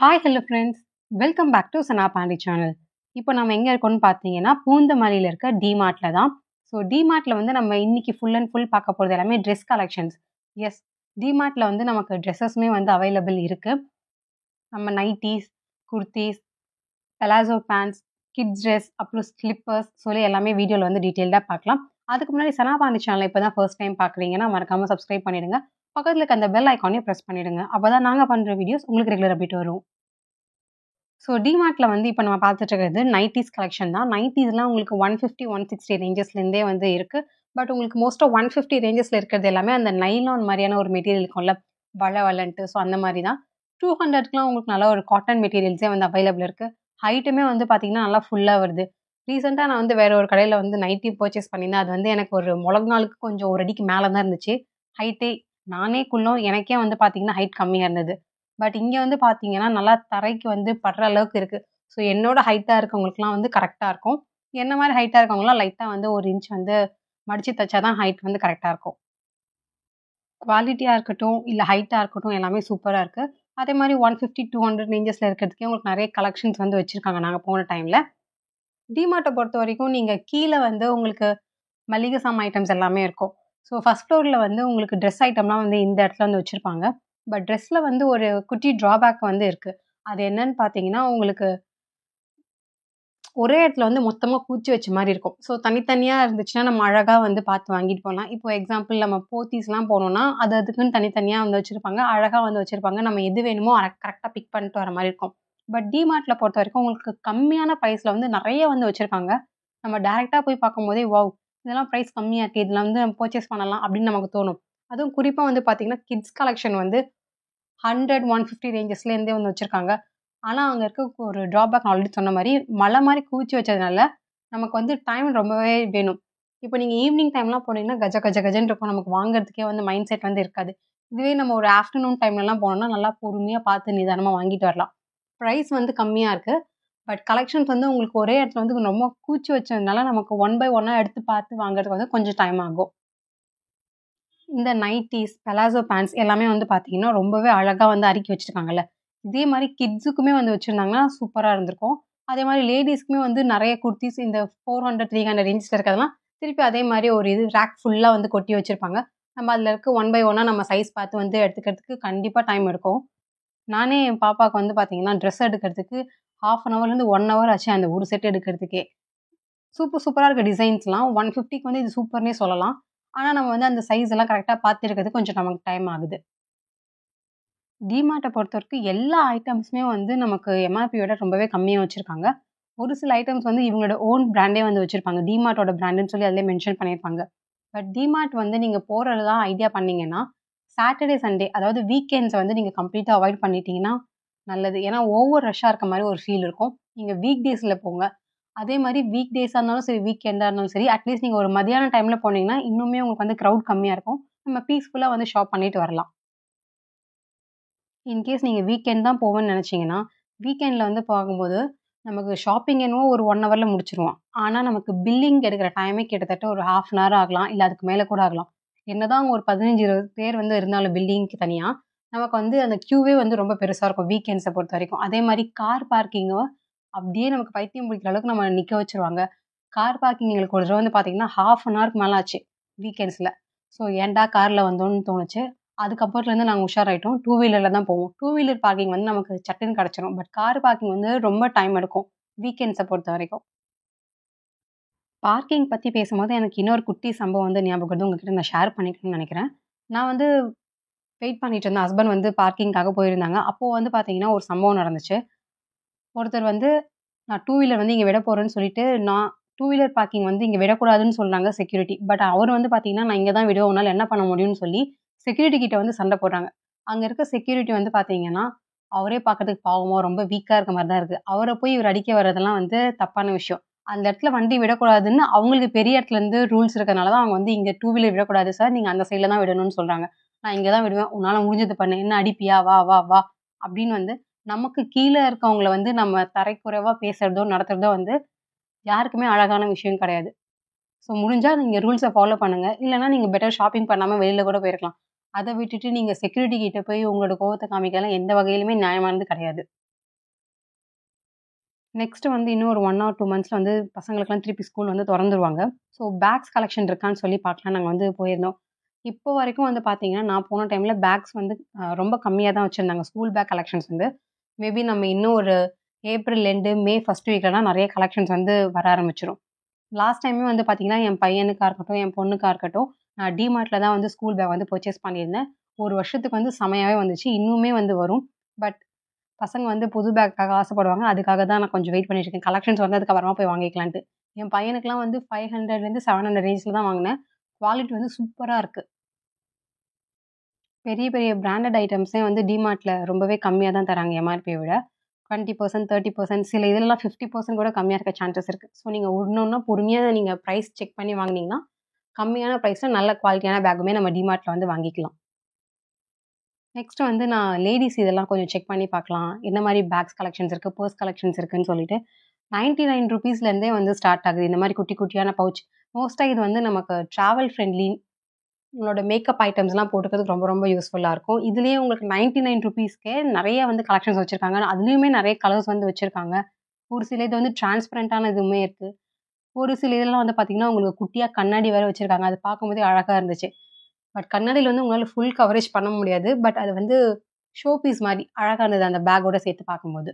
Hi hello friends, welcome back to Sana Pandi channel. இப்போ நம்ம எங்கே இருக்கோம்னு பார்த்தீங்கன்னா பூந்தமல்லியில் இருக்க டிமார்ட்டில் தான். ஸோ டிமார்ட்டில் வந்து நம்ம இன்னைக்கு ஃபுல் அண்ட் ஃபுல் பார்க்க போகிறது எல்லாமே ட்ரெஸ் கலெக்ஷன்ஸ். எஸ், டிமார்ட்டில் வந்து நமக்கு ட்ரெஸ்ஸஸுமே வந்து அவைலபிள் இருக்குது. நம்ம nighties, kurtis, palazzo pants, kids dress, அப்புறம் ஸ்லிப்பர்ஸ் சொல்லி எல்லாமே வீடியோவில் வந்து டீட்டெயில்டாக பார்க்கலாம். அதுக்கு முன்னாடி சனா பாண்டி சேனலை இப்போ தான் ஃபர்ஸ்ட் டைம் பார்க்குறீங்கன்னா மறக்காமல் சப்ஸ்கிரைப் பண்ணிடுங்க. பக்கத்தில் இருக்க அந்த பெல் ஐக்கானையும் ப்ரெஸ் பண்ணிடுங்க. அப்போ தான் நாங்கள் பண்ணுற வீடியோஸ் உங்களுக்கு ரெகுலர் அப்டேட் வரும். ஸோ டிமார்ட்டில் வந்து இப்போ நம்ம பார்த்துட்டு இருக்கிறது நைட்டீஸ் கலெக்ஷன் தான். நைட்டீஸ்லாம் உங்களுக்கு 150, 160 ரேஞ்சஸ்லேருந்தே வந்து இருக்குது. பட் உங்களுக்கு மோஸ்ட்டாக 150 ரேஞ்சஸில் இருக்கிறது எல்லாமே அந்த நைலான் மாதிரியான ஒரு மெட்டீரியல் இருக்கும்ல, வளன்ட்டு. ஸோ அந்த மாதிரி தான் 200க்குலாம் உங்களுக்கு நல்ல ஒரு காட்டன் மெட்டீரியல்ஸே வந்து அவைலபிள் இருக்குது. ஹைட்டுமே வந்து பார்த்தீங்கன்னா நல்லா ஃபுல்லாக வருது. ரீசெண்டாக நான் வந்து வேற ஒரு கடையில் வந்து நைட்டி பர்ச்சேஸ் பண்ணியிருந்தேன். அது வந்து எனக்கு ஒரு நாளுக்கு கொஞ்சம் ஒரு அடிக்கு மேலே தான் இருந்துச்சு ஹைட்டே. நானே குள்ளம், எனக்கே வந்து பார்த்தீங்கன்னா ஹைட் கம்மியாக இருந்தது. பட் இங்கே வந்து பார்த்தீங்கன்னா நல்லா தரைக்கு வந்து படுற அளவுக்கு இருக்குது. ஸோ என்னோட ஹைட்டாக இருக்கவங்களுக்குலாம் வந்து கரெக்டாக இருக்கும். என்ன மாதிரி ஹைட்டாக இருக்கவங்களாம் லைட்டாக வந்து 1 இன்ச் வந்து மடித்து தைச்சா தான் ஹைட் வந்து கரெக்டாக இருக்கும். குவாலிட்டியாக இருக்கட்டும், இல்லை ஹைட்டாக இருக்கட்டும், எல்லாமே சூப்பராக இருக்குது. அதே மாதிரி 150, 200 ரேஞ்சஸில் இருக்கிறதுக்கே உங்களுக்கு நிறைய கலெக்ஷன்ஸ் வந்து வச்சுருக்காங்க நாங்கள் போன டைமில். டிமார்ட்டை பொறுத்த வரைக்கும் நீங்கள் கீழே வந்து உங்களுக்கு மளிகை சாமான் ஐட்டம்ஸ் எல்லாமே இருக்கும். ஸோ ஃபர்ஸ்ட் ஃப்ளோரில் வந்து உங்களுக்கு ட்ரெஸ் ஐட்டம்லாம் வந்து இந்த இடத்துல வந்து வச்சுருப்பாங்க. பட் ட்ரெஸ்ஸில் வந்து ஒரு குட்டி ட்ராபேக் வந்து இருக்குது. அது என்னன்னு பார்த்தீங்கன்னா, உங்களுக்கு ஒரே இடத்துல வந்து மொத்தமாக கூச்சி வச்ச மாதிரி இருக்கும். ஸோ தனித்தனியாக இருந்துச்சுன்னா நம்ம அழகாக வந்து பார்த்து வாங்கிட்டு போகலாம். இப்போ எக்ஸாம்பிள் நம்ம போத்தீஸ்லாம் போனோம்னா அது அதுக்குன்னு தனித்தனியாக வந்து வச்சுருப்பாங்க. அழகாக வந்து வச்சுருப்பாங்க. நம்ம எது வேணுமோ கரெக்டாக பிக் பண்ணிட்டு வர மாதிரி இருக்கும். பட் டிமார்ட்டில் பொறுத்த வரைக்கும் உங்களுக்கு கம்மியான ப்ரைஸில் வந்து நிறைய வந்து வச்சுருக்காங்க. நம்ம டேரெக்டாக போய் பார்க்கும்போதே வாவ், இதெல்லாம் ப்ரைஸ் கம்மியாக இருக்குது, இதில் வந்து நம்ம பர்ச்சேஸ் பண்ணலாம் அப்படின்னு நமக்கு தோணும். அதுவும் குறிப்பாக வந்து பார்த்தீங்கன்னா கிட்ஸ் கலெக்ஷன் வந்து 100, 150 ரேஞ்சஸ்லேருந்தே வந்து வச்சுருக்காங்க. ஆனால் அங்கே இருக்க ஒரு ட்ராபேக் நான் ஆல்ரெடி சொன்ன மாதிரி மலை மாதிரி குவிச்சு வச்சதுனால நமக்கு வந்து டைம் ரொம்பவே வேணும். இப்போ நீங்கள் ஈவினிங் டைம்லாம் போனீங்கன்னா கஜ கஜ கஜன்னு இருக்கும். நமக்கு வாங்குறதுக்கே வந்து மைண்ட் செட் வந்து இருக்காது. இதுவே நம்ம ஒரு ஆஃப்டர்நூன் டைம்லலாம் போனோம்னா நல்லா பொறுமையாக பார்த்து நிதானமாக வாங்கிட்டு வரலாம். ப்ரைஸ் வந்து கம்மியாக இருக்குது. பட் கலெக்ஷன்ஸ் வந்து உங்களுக்கு ஒரே இடத்துல வந்து ரொம்ப கூச்சி வச்சதுனால நமக்கு 1 பை 1 எடுத்து பார்த்து வாங்குறதுக்கு வந்து கொஞ்சம் டைம் ஆகும். இந்த நைட்டீஸ், பலாசோ பேண்ட்ஸ் எல்லாமே வந்து பார்த்தீங்கன்னா, ரொம்பவே அழகா வந்து அடுக்கி வச்சிருக்காங்கல்ல. இதே மாரி கிட்ஸுக்குமே வந்து வச்சிருந்தாங்கன்னா சூப்பரா இருந்திருக்கும். அதே மாரி லேடீஸ்க்குமே வந்து நெறைய குர்தீஸ் இந்த 400, 300 ரேஞ்ச்ல இருக்கிறதெல்லாம் திருப்பி அதே மாரி ஒரு இது ரேக் ஃபுல்லா வந்து கொட்டி வச்சிருப்பாங்க. நம்ம அதில இருக்க 1 பை 1 நம்ம சைஸ் பார்த்து வந்து எடுத்துக்கிறதுக்கு கண்டிப்பா டைம் எடுக்கும். நானே என் பாப்பாவுக்கு வந்து பார்த்தீங்கன்னா, ட்ரெஸ் எடுக்கிறதுக்கு 1/2 அன் ஹவர்லேருந்து 1 ஹவர் ஆச்சு அந்த ஒரு செட் எடுக்கிறதுக்கே. சூப்பரா இருக்க டிசைன்ஸ்லாம் 150க்கு வந்து இது சூப்பர்ன்னே சொல்லலாம். ஆனா, நம்ம வந்து அந்த சைஸ் எல்லாம் கரெக்ட்டா பார்த்து எடுக்கிறதுக்கு கொஞ்சம் நமக்கு டைம் ஆகுது. டிமார்ட்ட பொறுத்தவரைக்கும் எல்லா ஐட்டம்ஸுமே வந்து நமக்கு எம்ஆர்பியோட ரொம்பவே கம்மியா வச்சிருக்காங்க. ஒரு சில ஐட்டம்ஸ் வந்து இவங்களோட ஓன் பிராண்டே வந்து வச்சிருப்பாங்க. டிமார்ட்டோட பிராண்டுன்னு சொல்லி அதிலயே மென்ஷன் பண்ணியிருப்பாங்க. பட் டிமார்ட் வந்து நீங்க போறதா ஐடியா பண்ணீங்கன்னா, சாட்டர்டே, சண்டே அதாவது வீக்கெண்ட்ஸ வந்து நீங்க கம்ப்ளீட்டா அவாய்ட் பண்ணிட்டீங்கன்னா நல்லது. ஏன்னா ஓவர் ரஷ்ஷா இருக்க மாரி ஒரு ஃபீல் இருக்கும். நீங்க வீக் டேஸ்ல போங்க. அதே மாரி வீக் டேஸா இருந்தாலும் சரி, வீக்கெண்டா இருந்தாலும் சரி, அட்லீஸ்ட் நீங்க ஒரு மதியான டைம்ல போனீங்கன்னா, இன்னுமே உங்களுக்கு வந்து கிரவுட் கம்மியா இருக்கும். நம்ம பீஸ்ஃபுல்லா வந்து ஷாப் பண்ணிட்டு வரலாம். இன்கேஸ் நீங்க வீக்கெண்ட் தான் போவேன்னு நெனச்சீங்கன்னா, வீக்கெண்ட்ல வந்து பார்க்கும்போது, நமக்கு ஷாப்பிங் என்னவோ ஒரு 1 ஹவர்ல முடிச்சுருவோம். ஆனா, நமக்கு பில்லிங் எடுக்கிற டைமே கிட்டத்தட்ட ஒரு 1/2 அன் ஹவர் ஆகலாம். இல்ல அதுக்கு மேல கூட ஆகலாம். என்னதான் ஒரு 15, 20 பேர் வந்து இருந்தாலும் பில்லிங்க்கு தனியா, நமக்கு வந்து அந்த கியூவே வந்து ரொம்ப பெருசா இருக்கும் வீக்கெண்ட்ஸ பொறுத்தவரைக்கும். அதே மாரி கார் பார்க்கிங்கும் அப்படியே நமக்கு பைத்தியம் பிடிக்கிற அளவுக்கு நம்மள நிக்க வச்சுருவாங்க. கார் பார்க்கிங் எங்களுக்கு ஒரு தடவ வந்து பார்த்தீங்கன்னா, 1/2 அன் ஹவருக்கு மேல ஆச்சு வீக்கெண்ட்ஸ்ல. ஸோ ஏன்டா கார்ல வந்தோம்னு தோணுச்சு. அதுக்கப்புறத்துலேருந்து நாங்க உஷாராயிட்டோம். 2 வீலர்ல தான் போவோம். 2 வீலர் பார்க்கிங் வந்து நமக்கு சட்டுன்னு கிடைச்சிரும். பட் கார் பார்க்கிங் வந்து ரொம்ப டைம் எடுக்கும். வீக்கெண்ட்ஸ பொறுத்தவரைக்கும். பார்க்கிங் பத்தி பேசும்போது எனக்கு இன்னொரு குட்டி சம்பவம் வந்து ஞாபகம் வருது. உங்ககிட்ட நான் ஷேர் பண்ணிக்கணும்னு நெனைக்கிறேன். நான் வந்து வெயிட் பண்ணிட்டு இருந்தேன். ஹஸ்பண்ட் வந்து பார்க்கிங்க்காக போயிருந்தாங்க. அப்போ வந்து பார்த்தீங்கன்னா, ஒரு சம்பவம் நடந்துச்சு. ஒருத்தர் வந்து நான் 2 வீலர் வந்து இங்க விட போறேன்னு சொல்லிட்டு, நான் 2 வீலர் பார்க்கிங் வந்து இங்க விடக்கூடாதுன்னு சொன்னாங்க செக்யூரிட்டி. பட் அவரு வந்து பார்த்தீங்கன்னா, நான் இங்க தான் விடுவேன். உன்னால என்ன பண்ண முடியும்னு சொல்லி, செக்யூரிட்டி கிட்ட வந்து சண்ட போடுறாங்க. அங்க இருக்க செக்யூரிட்டி வந்து பார்த்தீங்கன்னா, அவரே பார்க்கறதுக்கு பாவமா ரொம்ப வீக்கா இருக்க மாரி தான் இருக்கு. அவர போய் இவரு அடிக்க வர்றதெல்லாம் வந்து தப்பான விஷயம். அந்த இடத்துல வண்டி விடக்கூடாதுன்னு அவங்களுக்கு பெரிய இடத்துலருந்து ரூல்ஸ் இருக்கனால தான் அவங்க வந்து இங்க 2 வீலர் விடக்கூடாது சார். நீங்க அந்த சைட்ல தான் விடணும்னு சொல்றாங்க. நான் இங்க தான் விடுவேன். உன்னால முடிஞ்சத பண்ணு. என்ன அடிப்பியா? வா, வா, வா அப்படின்னு வந்து நமக்கு கீழ இருக்கவங்கள வந்து நம்ம தரைக்குறைவா பேசுறதோ, நடத்துறதோ வந்து யாருக்குமே அழகான விஷயம் கிடையாது. ஸோ முடிஞ்சா நீங்க ரூல்ஸ ஃபாலோ பண்ணுங்க. இல்லன்னா நீங்க பெட்டர் ஷாப்பிங் பண்ணாம வெளில கூட போயிருக்கலாம். அத விட்டுட்டு நீங்க செக்யூரிட்டி கிட்ட போய் உங்களோட கோவத்த காமிக்கலாம் எந்த வகையிலுமே நியாயமானது கிடையாது. நெக்ஸ்ட்டு வந்து இன்னும் ஒரு 1 ஆர் 2 மந்த்ஸ்ல வந்து பசங்களுக்கெல்லாம் திருப்பி ஸ்கூல் வந்து தொறந்துருவாங்க. ஸோ பேக்ஸ் கலெக்ஷன் இருக்கான்னு சொல்லி பார்க்கலாம் நாங்க வந்து போயிருந்தோம். இப்போ வரைக்கும் வந்து பார்த்தீங்கன்னா, நான் போன டைம்ல பேக்ஸ் வந்து ரொம்ப கம்மியா தான் வச்சிருந்தாங்க. ஸ்கூல் பேக் கலெக்ஷன்ஸ் வந்து. மேபி நம்ம இன்னும் ஒரு ஏப்ரல் எண்டு, மே ஃபர்ஸ்ட் வீக்லலாம் நெறைய கலெக்ஷன்ஸ் வந்து வர ஆரம்பிச்சுரும். லாஸ்ட் டைமே வந்து பார்த்தீங்கன்னா, என் பையனுக்கா இருக்கட்டும், என் பொண்ணுக்கா இருக்கட்டும், நான் டிமார்ட்ல தான் வந்து ஸ்கூல் பேக் வந்து பர்ச்சேஸ் பண்ணியிருந்தேன். ஒரு வருஷத்துக்கு வந்து செமையாவே வந்துச்சு. இன்னுமே வந்து வரும். பட் பசங்க வந்து புது பேக்குக்காக ஆசைப்படுவாங்க. அதுக்காக தான் நான் கொஞ்சம் வெயிட் பண்ணிட்டு இருக்கேன். கலெக்ஷன்ஸ் வந்ததுக்கு அப்புறமா போய் வாங்கிக்கலான்ட்டு. என் பையனுக்குலாம் வந்து 500லேருந்து 700 ரேஞ்ச்ல தான் வாங்குனேன். குவாலிட்டி வந்து சூப்பரா இருக்கு. பெரிய பெரிய பிராண்டட் ஐட்டம்ஸே வந்து டிமார்ட்ல ரொம்பவே கம்மியா தான் தராங்க எம்ஆர்பிய விட. 20%, 30% சில இதுலலாம் 50% கூட கம்மியா இருக்க சான்சஸ் இருக்கு. ஸோ நீங்க ஒண்ணு ஒண்ணா பொறுமையா நீங்க பிரைஸ் செக் பண்ணி வாங்குனீங்கன்னா, கம்மியான பிரைஸ்ல நல்ல குவாலிட்டியான பேக்குமே நம்ம டிமார்ட்ல வந்து வாங்கிக்கலாம். நெக்ஸ்ட் வந்து நான் லேடீஸ் இதெல்லாம் கொஞ்சம் செக் பண்ணி பார்க்கலாம். என்ன மாரி பேக்ஸ் கலெக்ஷன்ஸ் இருக்கு, பர்ஸ் கலெக்ஷன்ஸ் இருக்குன்னு சொல்லிட்டு ₹99 இருந்தே வந்து ஸ்டார்ட் ஆகுது. இந்த மாரி குட்டி குட்டியான பவுச். மோஸ்ட்டா இது வந்து நமக்கு டிராவல் ஃப்ரெண்ட்லி உங்களோட மேக்கப் ஐட்டம்ஸ்லாம் போட்டுக்கிறதுக்கு ரொம்ப ரொம்ப யூஸ்ஃபுல்லா இருக்கும். இதுலயே உங்களுக்கு ₹99க்கே நெறைய வந்து கலெக்ஷன்ஸ் வச்சிருக்காங்க. அதுலயுமே நெறைய கலர்ஸ் வந்து வச்சிருக்காங்க. ஒரு சில இது வந்து டிரான்ஸ்பரண்டான இதுவுமே இருக்கு. ஒரு சில இதெல்லாம் வந்து பார்த்தீங்கன்னா, உங்களுக்கு குட்டியா கண்ணாடி வேற வச்சிருக்காங்க. அது பார்க்கும்போதே அழகா இருந்துச்சு. பட் கண்ணாடில வந்து உங்களால ஃபுல் கவரேஜ் பண்ண முடியாது. பட் அது வந்து ஷோ பீஸ் மாரி அழகா இருந்தது அந்த பேக்கோட சேர்த்து பார்க்கும்போது.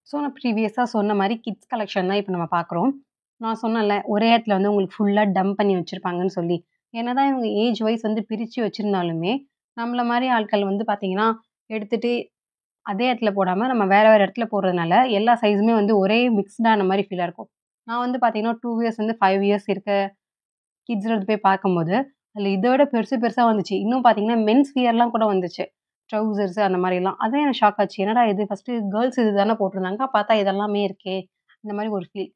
ஸோ நான் ப்ரீவியஸா சொன்ன மாரி கிட்ஸ் கலெக்ஷன் தான் இப்ப நம்ம பார்க்குறோம். நான் சொன்னேன்ல, ஒரே இடத்துல வந்து உங்களுக்கு ஃபுல்லா டம்ப் பண்ணி வச்சிருப்பாங்கன்னு சொல்லி. என்னதான் இவங்க ஏஜ் வைஸ் வந்து பிரிச்சு வச்சிருந்தாலுமே, நம்மள மாரி ஆட்கள் வந்து பார்த்தீங்கன்னா, எடுத்துட்டு அதே இடத்துல போடாம நம்ம வேற வேற இடத்துல போடுறதுனால, எல்லா சைஸுமே வந்து ஒரே மிக்ஸ்டான மாரி ஃபீலா இருக்கும். நான் வந்து பார்த்தீங்கன்னா, 2 இயர்ஸ் வந்து 5 இயர்ஸ் இருக்க கிட்ஸ் எடுத்து போய் பார்க்கும்போது, அதில இத விட பெருசு பெருசா வந்துச்சு. இன்னும் பார்த்தீங்கன்னா, மென்ஸ் வியர்லாம் கூட வந்துச்சு. ட்ரவுசர்ஸ் அந்த மாரிலாம். அதான் எனக்கு ஷாக் ஆச்சு. என்னடா இது ஃபர்ஸ்ட்டு கேர்ல்ஸ் இது தானே போட்டிருந்தாங்க. பார்த்தா இதெல்லாமே இருக்கே! இந்த மாரி ஒரு ஃபீல்.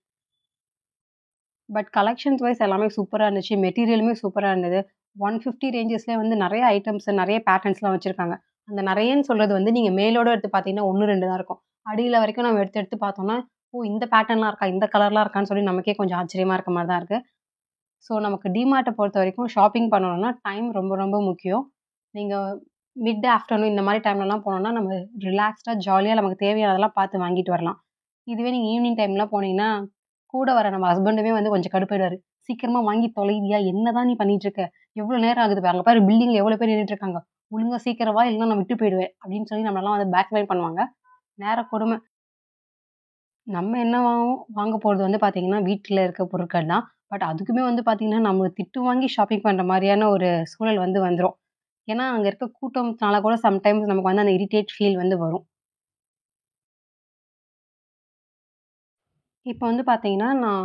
பட் கலெக்ஷன்ஸ் வைஸ் எல்லாமே சூப்பரா இருந்துச்சு. மெட்டீரியலுமே சூப்பரா இருந்தது. 150 ரேஞ்சஸ்லயே வந்து நெறைய ஐட்டம்ஸ், நெறைய பேட்டர்ன்ஸ்லாம் வச்சிருக்காங்க. அந்த நெறையன்னு சொல்றது வந்து நீங்க மேலோட எடுத்து பார்த்தீங்கன்னா 1, 2 தான் இருக்கும். அடியில வரைக்கும் நம்ம எடுத்து எடுத்து பார்த்தோம்னா, ஓ! இந்த பேட்டர்ன்லாம் இருக்கா? இந்த கலர்லாம் இருக்கான்னு சொல்லி நமக்கே கொஞ்சம் ஆச்சரியமா இருக்க மாரி தான் இருக்கு. ஸோ நமக்கு டிமார்ட்ட பொறுத்தவரைக்கும் ஷாப்பிங் பண்ணணும்னா டைம் ரொம்ப ரொம்ப முக்கியம். நீங்க மிட் ஆஃப்டர்நூன் இந்த மாரி டைம்லலாம் போனோம்னா, நம்ம ரிலாக்ஸ்டா ஜாலியா நமக்கு தேவையானதெல்லாம் பார்த்து வாங்கிட்டு வரலாம். இதுவே நீங்க ஈவினிங் டைம்லாம் போனீங்கன்னா, கூட வர நம்ம ஹஸ்பண்டுமே வந்து கொஞ்சம் கடுப்பாயிடுவாரு. "சீக்கிரமா வாங்கி தொலைவியா? என்னதான் நீ பண்ணிட்டு இருக்க? எவ்வளோ நேரம் ஆகுது பாரு. அங்க பாரு பில்டிங்ல எவ்வளோ பேர் நின்னுட்டு இருக்காங்க. ஒழுங்கா சீக்கிரம் வா, இல்லன்னா நான் விட்டு போயிடுவேன்." அப்படின்னு சொல்லி நம்மளலாம் வந்து பேக்லைன் பண்ணுவாங்க. நேர கொடும. நம்ம என்ன வாங்க போறது வந்து பார்த்தீங்கன்னா, வீட்ல இருக்க பொருட்கள் தான். பட் அதுக்குமே வந்து பார்த்தீங்கன்னா, நம்ம திட்டு வாங்கி ஷாப்பிங் பண்ற மாரியான ஒரு சூழல் வந்து வந்துரும். ஏன்னா, அங்க இருக்க கூட்டம்னால கூட சம்டைம்ஸ் நமக்கு வந்து அந்த இரிட்டேட் ஃபீல் வந்து வரும். இப்ப வந்து பார்த்தீங்கன்னா, நான்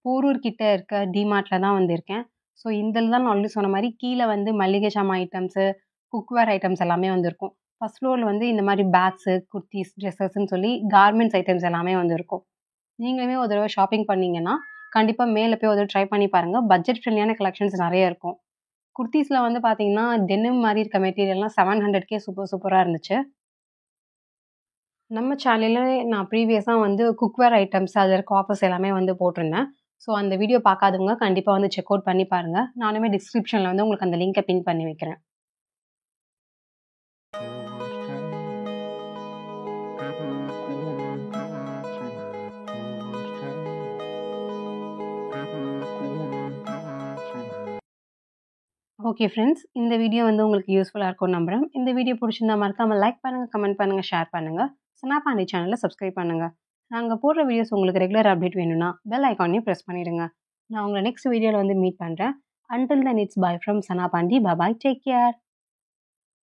போரூர் கிட்ட இருக்க டிமார்ட்ல தான் வந்து இருக்கேன். ஸோ இந்த தான் நான் ஆல்ரெடி சொன்ன மாரி கீழ வந்து மளிகை சாமான் ஐட்டம்ஸு, குக்வேர் ஐட்டம்ஸ் எல்லாமே வந்து இருக்கும். ஃபர்ஸ்ட் ஃப்ளோர்ல வந்து இந்த மாரி பேக்ஸு, குர்தீஸ், ட்ரெஸஸ்ன்னு சொல்லி கார்மெண்ட்ஸ் ஐட்டம்ஸ் எல்லாமே வந்து இருக்கும். நீங்களுமே ஒரு தடவ ஷாப்பிங் பண்ணீங்கன்னா, கண்டிப்பா மேல போய் ஒரு தடவ ட்ரை பண்ணி பாருங்க. பட்ஜெட் ஃப்ரெண்ட்லியான கலெக்ஷன்ஸ் நெறைய இருக்கும். குர்தீஸ்ல வந்து பார்த்தீங்கன்னா, டெனிம் மாரி இருக்க மெட்டீரியல்லாம் 700க்கே சூப்பரா இருந்துச்சு. நம்ம சேனல்ல நான் ப்ரீவியஸா வந்து குக்வேர் ஐட்டம்ஸ் அதுல இருக்க ஆஃபர்ஸ் எல்லாமே வந்து போட்டிருந்தேன். ஸோ அந்த வீடியோ பார்க்காதவங்க கண்டிப்பா வந்து செக் அவுட் பண்ணி பாருங்க. நானுமே டிஸ்கிரிப்ஷன்ல வந்து உங்களுக்கு அந்த லிங்க பின் பண்ணி வைக்கிறேன். Okay friends. இந்த வீடியோ வந்து உங்களுக்கு யூஸ்ஃபுல்லா இருக்கும்னு நம்புறேன். இந்த வீடியோ புடிச்சிருந்தா மறக்காம லைக் பண்ணுங்க, கமெண்ட் பண்ணுங்க, ஷேர் பண்ணுங்க. சனாபாண்டி சேனல சப்ஸ்கிரைப் பண்ணுங்க. நாங்க போடுற வீடியோஸ் உங்களுக்கு ரெகுலர் அப்டேட் வேணும்னா, பெல் ஐகானையும் பிரஸ் பண்ணிடுங்க. நான் உங்கள நெக்ஸ்ட் வீடியோல வந்து மீட் பண்றேன். Until then it's bye from Sana Pandi. Bye bye. Take care.